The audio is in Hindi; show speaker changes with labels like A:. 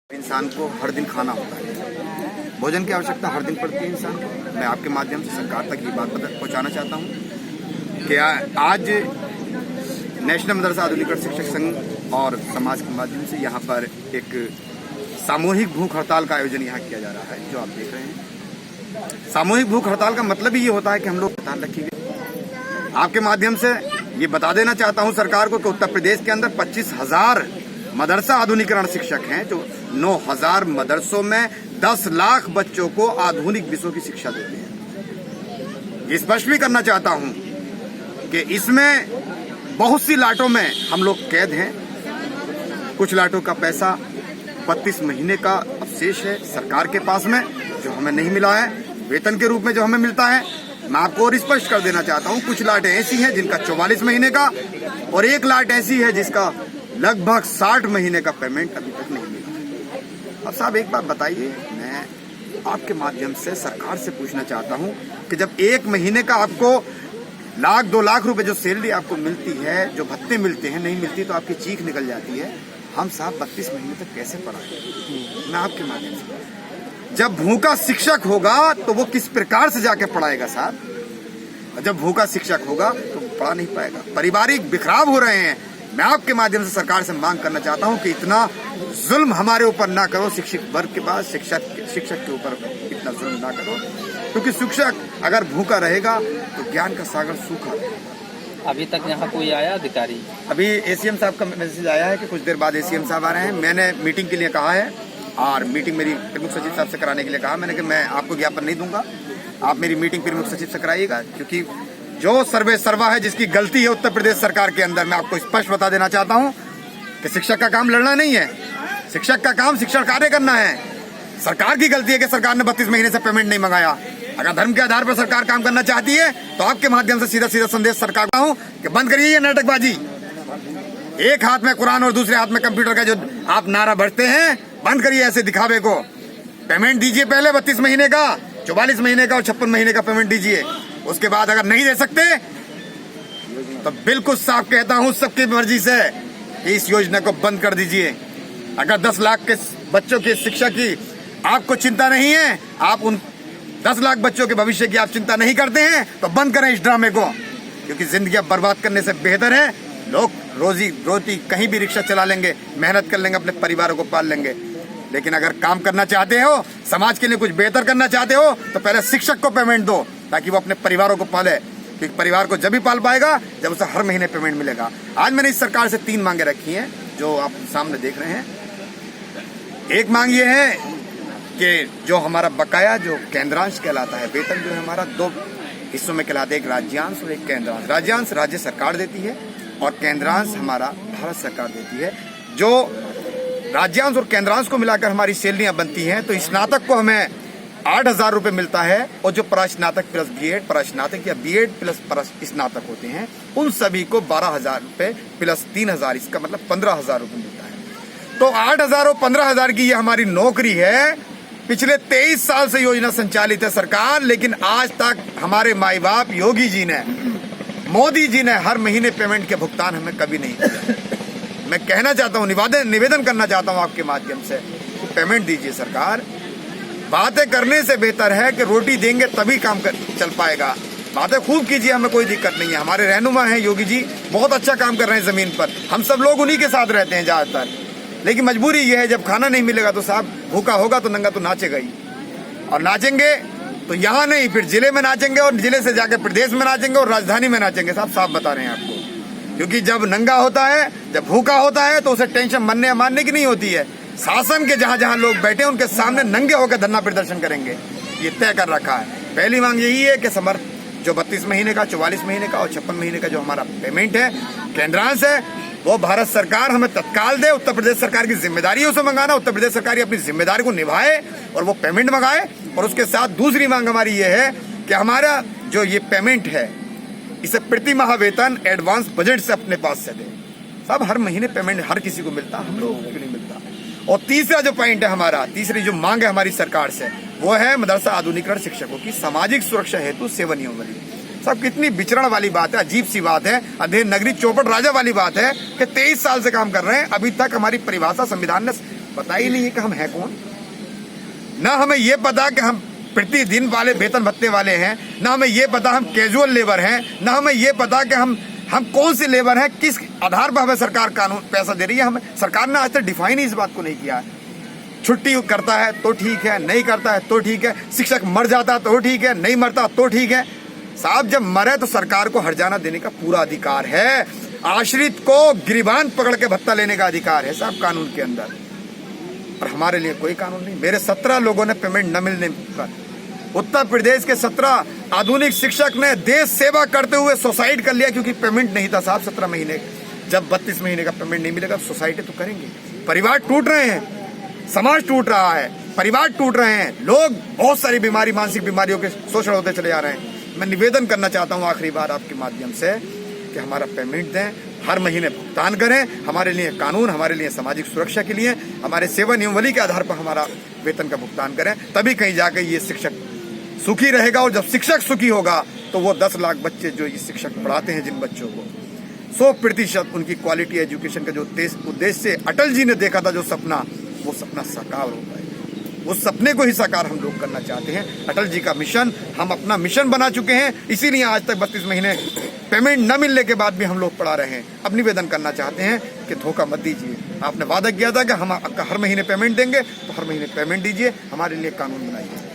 A: इंसान को हर दिन खाना होता है, भोजन की आवश्यकता हर दिन पड़ती है इंसान को। मैं आपके माध्यम से सरकार तक ये बात पहुंचाना चाहता हूं कि आज नेशनल मदरसा आधुनिकरण शिक्षक संघ और समाज के माध्यम से यहाँ पर एक सामूहिक भूख हड़ताल का आयोजन यहाँ किया जा रहा है। जो आप देख रहे हैं, सामूहिक भूख हड़ताल का मतलब ही ये होता है कि हम लोग हड़ताल रखेंगे। आपके माध्यम से ये बता देना चाहता हूँ सरकार को कि उत्तर प्रदेश के अंदर 25,000 मदरसा आधुनिकरण शिक्षक हैं, जो 9,000 मदरसों में 10 लाख बच्चों को आधुनिक विषयों की शिक्षा देते हैं। ये स्पष्ट भी करना चाहता हूं कि इसमें बहुत सी लाटों में हम लोग कैद हैं। कुछ लाटों का पैसा 32 महीने का अवशेष है सरकार के पास में, जो हमें नहीं मिला है वेतन के रूप में जो हमें मिलता है। मैं आपको और स्पष्ट कर देना चाहता हूं, कुछ लाटें ऐसी हैं जिनका 44 महीने का, और एक लाट ऐसी है जिसका लगभग 60 महीने का पेमेंट अभी तक नहीं मिला। अब साहब एक बात बताइए, मैं आपके माध्यम से सरकार से पूछना चाहता हूं कि जब एक महीने का आपको 1-2 लाख रुपए जो सैलरी आपको मिलती है, जो भत्ते मिलते हैं, नहीं मिलती तो आपकी चीख निकल जाती है। हम साहब 32 महीने तक कैसे पढ़ाएं? मैं आपके माध्यम से, जब भूखा शिक्षक होगा तो वो किस प्रकार से जाके पढ़ाएगा साहब? जब भूखा शिक्षक होगा तो पढ़ा नहीं पाएगा। पारिवारिक बिखराव हो रहे हैं। मैं आपके माध्यम से सरकार से मांग करना चाहता हूं कि इतना जुल्म हमारे ऊपर ना करो, शिक्षक वर्ग के पास शिक्षक के ऊपर इतना जुल्म ना करो, क्योंकि शिक्षक अगर भूखा रहेगा तो ज्ञान का सागर सूखा रहेगा।
B: अभी तक यहाँ कोई आया अधिकारी?
A: अभी एसीएम साहब का मैसेज आया है कि कुछ देर बाद एसीएम साहब आ रहे हैं। मैंने मीटिंग के लिए कहा है, और मीटिंग मेरी प्रमुख सचिव साहब से कराने के लिए कहा। मैंने कि मैं आपको ज्ञापन नहीं दूंगा, आप मेरी मीटिंग प्रमुख सचिव से कराइएगा, क्योंकि जो सर्वे सर्वा है, जिसकी गलती है उत्तर प्रदेश सरकार के अंदर, मैं आपको स्पष्ट बता देना चाहता हूं कि शिक्षक का काम लड़ना नहीं है, शिक्षक का काम शिक्षण कार्य करना है। सरकार की गलती है कि सरकार ने 32 महीने से पेमेंट नहीं मंगाया। अगर धर्म के आधार पर सरकार काम करना चाहती है तो आपके माध्यम से सीधा सीधा संदेश सरकार का हूं कि बंद करिए ये नाटकबाजी। एक हाथ में कुरान और दूसरे हाथ में कंप्यूटर का जो आप नारा भरते हैं, बंद करिए ऐसे दिखावे को। पेमेंट दीजिए पहले 32 महीने का, 44 महीने का और 56 महीने का पेमेंट दीजिए। उसके बाद अगर नहीं दे सकते तो बिल्कुल साफ कहता हूं सबकी मर्जी से कि इस योजना को बंद कर दीजिए। अगर 10 लाख के बच्चों की शिक्षा की आपको चिंता नहीं है, आप उन 10 लाख बच्चों के भविष्य की आप चिंता नहीं करते हैं, तो बंद करें इस ड्रामे को, क्योंकि जिंदगी बर्बाद करने से बेहतर है लोग रोजी रोटी कहीं भी रिक्शा चला लेंगे, मेहनत कर लेंगे, अपने परिवारों को पाल लेंगे। लेकिन अगर काम करना चाहते हो, समाज के लिए कुछ बेहतर करना चाहते हो, तो पहले शिक्षक को पेमेंट दो ताकि वो अपने परिवारों को पाले, क्योंकि परिवार को जब भी पाल पाएगा जब उसे हर महीने पेमेंट मिलेगा। आज मैंने इस सरकार से 3 मांगे रखी हैं जो आप सामने देख रहे हैं। एक मांग ये है कि जो हमारा बकाया जो केंद्रांश कहलाता है, वेतन जो है हमारा 2 हिस्सों में कहलाता है, एक राज्यांश और एक केंद्रांश। राज्यांश राज्य सरकार देती है और केंद्रांश हमारा भारत सरकार देती है। जो राज्यांश और केंद्रांश को मिलाकर हमारी सैलरियां बनती हैं, तो स्नातक को हमें 8,000 रुपए मिलता है, और जो परास्नातक प्लस बीएड, परास्नातक या बीएड प्लस परास्नातक होते हैं, उन सभी को 12,000 रुपए प्लस 3,000, इसका मतलब 15,000 रुपए मिलता है। तो 8,000 और 15,000 की ये हमारी नौकरी है। पिछले 23 साल से योजना संचालित है सरकार, लेकिन आज तक हमारे माई बाप योगी जी ने, मोदी जी ने हर महीने पेमेंट के भुगतान हमें कभी नहीं किया। मैं कहना चाहता हूँ, निवेदन करना चाहता हूँ आपके माध्यम से, पेमेंट दीजिए सरकार। बातें करने से बेहतर है कि रोटी देंगे तभी काम चल पाएगा। बातें खूब कीजिए, हमें कोई दिक्कत नहीं है। हमारे रहनुमा हैं योगी जी, बहुत अच्छा काम कर रहे हैं जमीन पर, हम सब लोग उन्हीं के साथ रहते हैं ज्यादातर। लेकिन मजबूरी ये है, जब खाना नहीं मिलेगा तो साहब भूखा होगा तो नंगा तो नाचेगा ही, और नाचेंगे तो यहाँ नहीं, फिर जिले में नाचेंगे, और जिले से जाकर प्रदेश में नाचेंगे, और राजधानी में नाचेंगे। साफ बता रहे हैं आपको, क्योंकि जब नंगा होता है, जब भूखा होता है, तो उसे टेंशन मनने या मानने की नहीं होती है। शासन के जहां जहां लोग बैठे हैं उनके सामने नंगे होकर धरना प्रदर्शन करेंगे, ये तय कर रखा है। पहली मांग यही है कि समर्थ जो 32 महीने का, 44 महीने का और 56 महीने का जो हमारा पेमेंट है, केंद्रांश है, वो भारत सरकार हमें तत्काल दे। उत्तर प्रदेश सरकार की जिम्मेदारी है उसे मंगाना, उत्तर प्रदेश सरकार अपनी जिम्मेदारी को निभाए और वो पेमेंट मंगाए। और उसके साथ दूसरी मांग हमारी ये है कि हमारा जो ये पेमेंट है, इसे प्रति माह वेतन एडवांस बजट से अपने पास से दे। सब हर महीने पेमेंट हर किसी को मिलता, हम लोगों को क्यों नहीं मिलता? और तीसरा जो पॉइंट है हमारा, तीसरी जो मांग है हमारी सरकार से, वो है मदरसा आधुनिकरण शिक्षकों की सामाजिक सुरक्षा हेतु सेवानियमावली। सब कितनी विचरण वाली बात है, अजीब सी बात है, अध्ययन नगरी चौपट राजा वाली बात है कि 23 साल से काम कर रहे हैं, अभी तक हमारी परिभाषा संविधान ने पता ही नहीं है कि हम हैं कौन। ना हमें ये पता कि हम प्रतिदिन वाले वेतन भत्ते वाले हैं, ना हमें ये पता हम कैजुअल लेबर हैं, ना हमें ये पता कि हम कौन से लेबर हैं, किस आधार पर हमें सरकार कानून पैसा दे रही है। हमें सरकार ने आज तक डिफाइन ही इस बात को नहीं किया है। छुट्टी करता है तो ठीक है, नहीं करता है तो ठीक है, शिक्षक मर जाता है तो ठीक है, नहीं मरता तो ठीक है। साहब जब मरे तो सरकार को हर्जाना देने का पूरा अधिकार है, आश्रित को गिरीबान पकड़ के भत्ता लेने का अधिकार है साहब कानून के अंदर। और हमारे लिए कोई कानून नहीं। मेरे 17 लोगों ने पेमेंट न मिलने पर, उत्तर प्रदेश के 17 आधुनिक शिक्षक ने देश सेवा करते हुए सुसाइड कर लिया क्योंकि पेमेंट नहीं था साहब 17 महीने। जब 32 महीने का पेमेंट नहीं मिलेगा सुसाइड तो करेंगे। परिवार टूट रहे हैं, समाज टूट रहा है, परिवार टूट रहे हैं, लोग बहुत सारी बीमारी, मानसिक बीमारियों के शोषण होते चले जा रहे हैं। मैं निवेदन करना चाहता हूं आखिरी बार आपके माध्यम से कि हमारा पेमेंट दें, हर महीने भुगतान करें। हमारे लिए कानून, हमारे लिए सामाजिक सुरक्षा के लिए, हमारे सेवा नियमावली के आधार पर हमारा वेतन का भुगतान करें, तभी कहीं जाकर ये शिक्षक सुखी रहेगा। और जब शिक्षक सुखी होगा तो वो 10 लाख बच्चे जो ये शिक्षक पढ़ाते हैं, जिन बच्चों को 100% उनकी क्वालिटी एजुकेशन का जो उद्देश्य से अटल जी ने देखा था, जो सपना, वो सपना साकार हो पाएगा। उस सपने को ही साकार हम लोग करना चाहते हैं। अटल जी का मिशन हम अपना मिशन बना चुके हैं, इसीलिए आज तक 32 महीने पेमेंट न मिलने के बाद भी हम लोग पढ़ा रहे हैं। अब निवेदन करना चाहते हैं कि धोखा मत दीजिए। आपने वादा किया था कि हम हर महीने पेमेंट देंगे, तो हर महीने पेमेंट दीजिए, हमारे लिए कानून बनाइए।